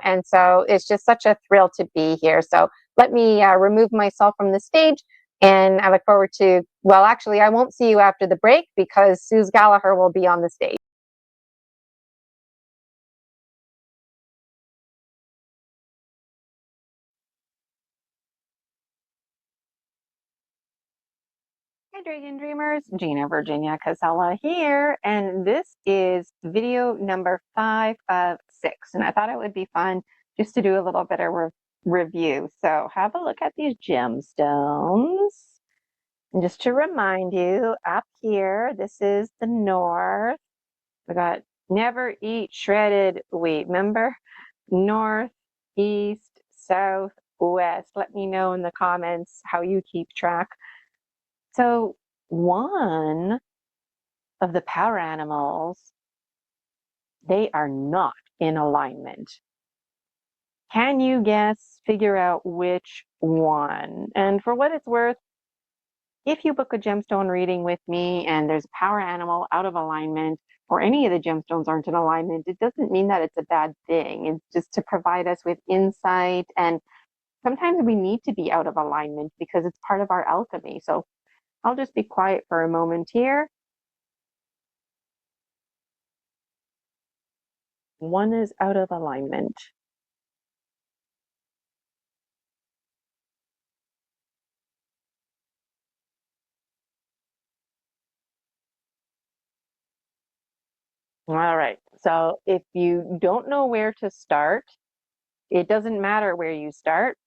And so it's just such a thrill to be here. So let me remove myself from the stage, and I look forward to, well, actually, I won't see you after the break because Suze Gallagher will be on the stage. Hi, Dragon Dreamers. Gina Virginia Casella here, and this is video number 5 of 6. And I thought it would be fun just to do a little bit of review. So have a look at these gemstones. And just to remind you, up here, this is the north. We got never eat shredded wheat. Remember? North, east, south, west. Let me know in the comments how you keep track. So one of the power animals, they are not in alignment. Can you guess, figure out which one? And for what it's worth, if you book a gemstone reading with me and there's a power animal out of alignment, or any of the gemstones aren't in alignment, it doesn't mean that it's a bad thing. It's just to provide us with insight. And sometimes we need to be out of alignment because it's part of our alchemy. So I'll just be quiet for a moment here. One is out of alignment. All right. So if you don't know where to start, it doesn't matter where you start,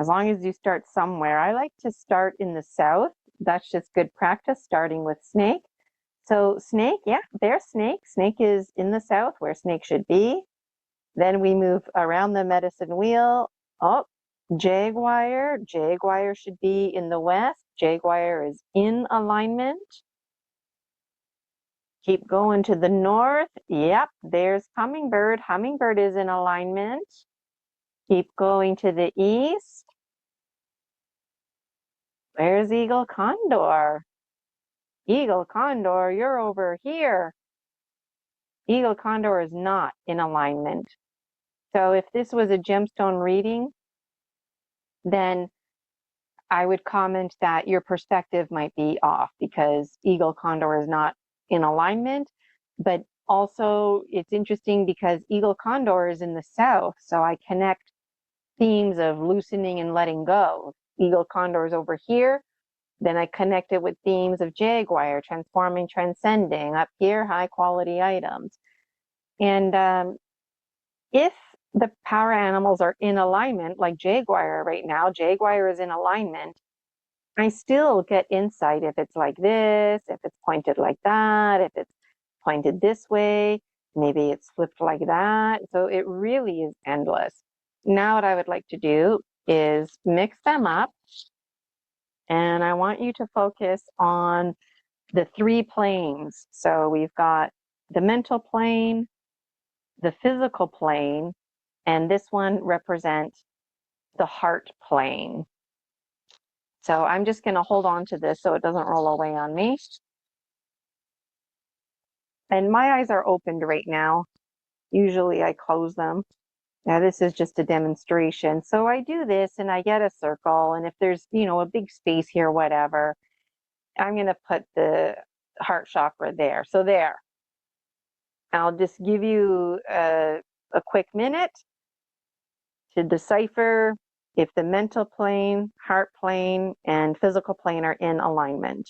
as long as you start somewhere. I like to start in the south. That's just good practice, starting with snake. So snake, yeah, there's snake. Snake is in the south where snake should be. Then we move around the medicine wheel. Oh, jaguar. Jaguar should be in the west. Jaguar is in alignment. Keep going to the north. Yep, there's hummingbird. Hummingbird is in alignment. Keep going to the east. Where's eagle condor? Eagle condor, you're over here. Eagle condor is not in alignment. So if this was a gemstone reading, then I would comment that your perspective might be off because eagle condor is not in alignment. But also it's interesting because eagle condor is in the south. So I connect themes of loosening and letting go. Eagle condor is over here. Then I connect it with themes of jaguar, transforming, transcending, up here, high quality items. And if the power animals are in alignment, like jaguar right now, jaguar is in alignment, I still get insight if it's like this, if it's pointed like that, if it's pointed this way, maybe it's flipped like that. So it really is endless. Now what I would like to do is mix them up. And I want you to focus on the 3 planes. So we've got the mental plane, the physical plane, and this one represents the heart plane. So I'm just going to hold on to this so it doesn't roll away on me. And my eyes are opened right now. Usually I close them. Now this is just a demonstration. So I do this and I get a circle. And if there's, a big space here, whatever, I'm going to put the heart chakra there. So there. I'll just give you a quick minute to decipher if the mental plane, heart plane, and physical plane are in alignment.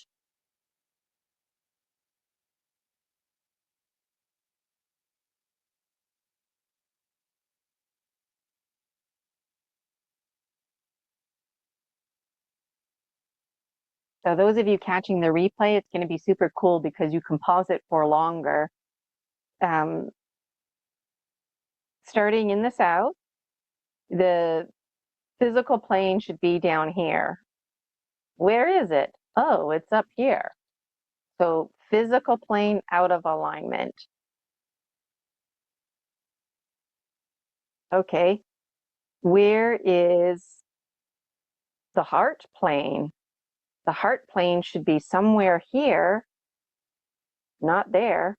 So those of you catching the replay, it's going to be super cool because you can pause it for longer. Starting in the south, the physical plane should be down here. Where is it? Oh, it's up here. So physical plane out of alignment. Okay, where is the heart plane? The heart plane should be somewhere here, not there.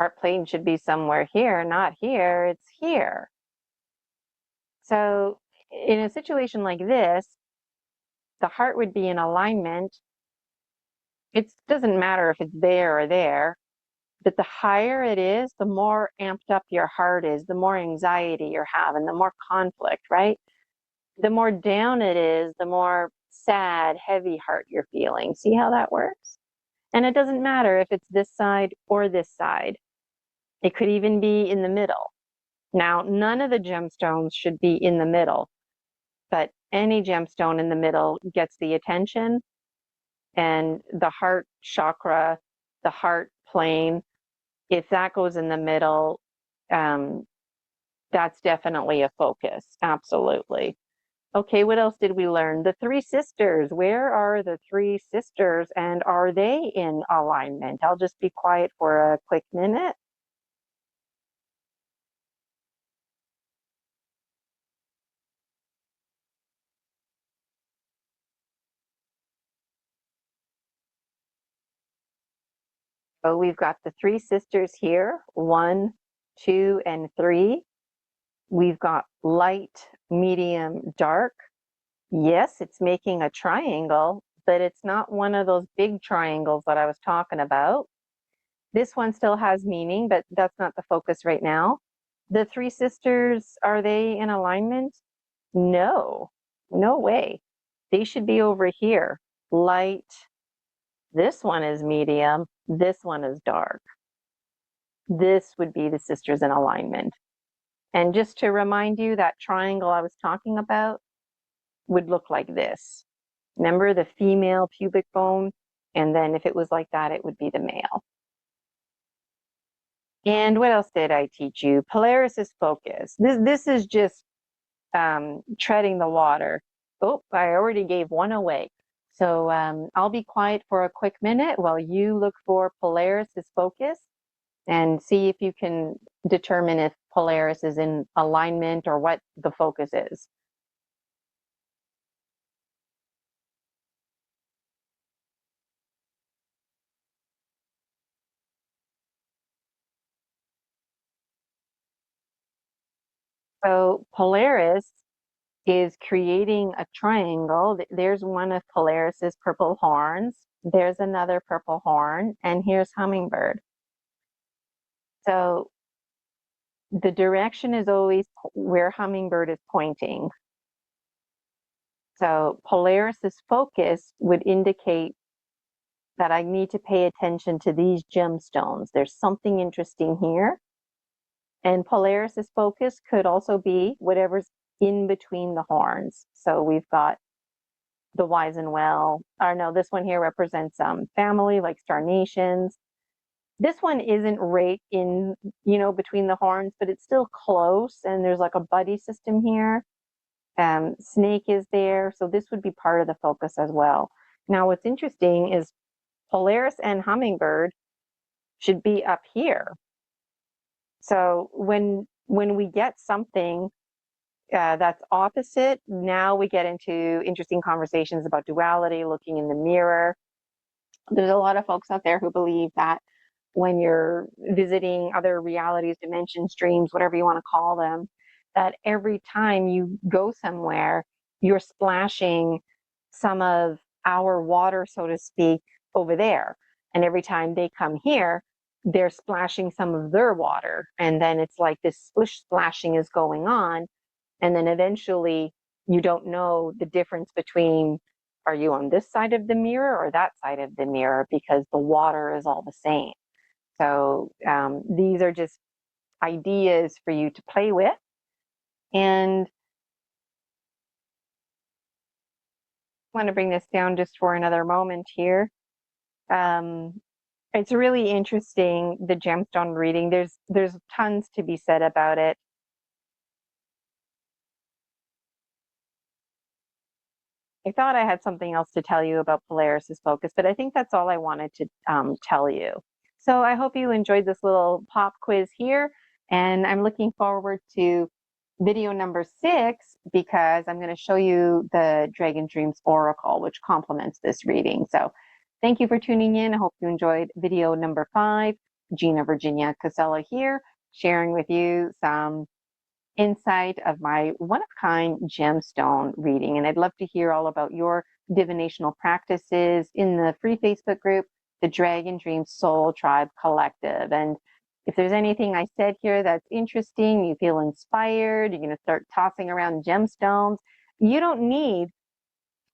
Heart plane should be somewhere here, not here, it's here. So in a situation like this, the heart would be in alignment. It doesn't matter if it's there or there, but the higher it is, the more amped up your heart is, the more anxiety you're having, the more conflict, right? The more down it is, the more sad, heavy heart you're feeling. See how that works? And it doesn't matter if it's this side or this side. It could even be in the middle. Now, none of the gemstones should be in the middle, but any gemstone in the middle gets the attention, and the heart chakra, the heart plane, if that goes in the middle, that's definitely a focus. Absolutely. Okay, what else did we learn? The three sisters. Where are the three sisters, and are they in alignment? I'll just be quiet for a quick minute. So we've got the three sisters here, 1, 2, and 3. We've got light, medium, dark. Yes, it's making a triangle, but it's not one of those big triangles that I was talking about. This one still has meaning, but that's not the focus right now. The three sisters, are they in alignment? No, no way. They should be over here. Light. This one is medium. This one is dark. This would be the sisters in alignment. And just to remind you, that triangle I was talking about would look like this. Remember the female pubic bone? And then if it was like that, it would be the male. And what else did I teach you? Polaris is focus. This is just treading the water. Oh, I already gave one away. So I'll be quiet for a quick minute while you look for Polaris is focus and see if you can determine if Polaris is in alignment or what the focus is. So Polaris is creating a triangle. There's one of Polaris's purple horns. There's another purple horn, and here's Hummingbird. So the direction is always where Hummingbird is pointing. So Polaris's focus would indicate that I need to pay attention to these gemstones. There's something interesting here. And Polaris's focus could also be whatever's in between the horns. So we've got the wise and well, or no, this one here represents family, like star nations. This one isn't right in, between the horns, but it's still close. And there's like a buddy system here. Snake is there. So this would be part of the focus as well. Now, what's interesting is Polaris and Hummingbird should be up here. So when we get something that's opposite, now we get into interesting conversations about duality, looking in the mirror. There's a lot of folks out there who believe that when you're visiting other realities, dimensions, dreams, whatever you want to call them, that every time you go somewhere, you're splashing some of our water, so to speak, over there. And every time they come here, they're splashing some of their water. And then it's like this splish splashing is going on. And then eventually you don't know the difference between, are you on this side of the mirror or that side of the mirror, because the water is all the same. So these are just ideas for you to play with. And I want to bring this down just for another moment here. It's really interesting, the gemstone reading. There's tons to be said about it. I thought I had something else to tell you about Polaris's focus, but I think that's all I wanted to tell you. So I hope you enjoyed this little pop quiz here, and I'm looking forward to video number 6 because I'm going to show you the Dragon Dreams Oracle, which complements this reading. So thank you for tuning in. I hope you enjoyed video number 5. Gina Virginia Casella here, sharing with you some insight of my one-of-kind gemstone reading. And I'd love to hear all about your divinational practices in the free Facebook group, the Dragon Dream Soul Tribe Collective. And if there's anything I said here that's interesting, you feel inspired, you're going to start tossing around gemstones, you don't need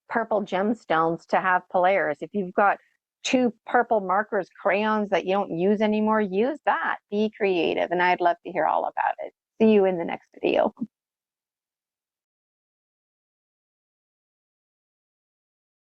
purple gemstones to have Polaris. If you've got 2 purple markers, crayons that you don't use anymore, use that. Be creative. And I'd love to hear all about it. See you in the next video.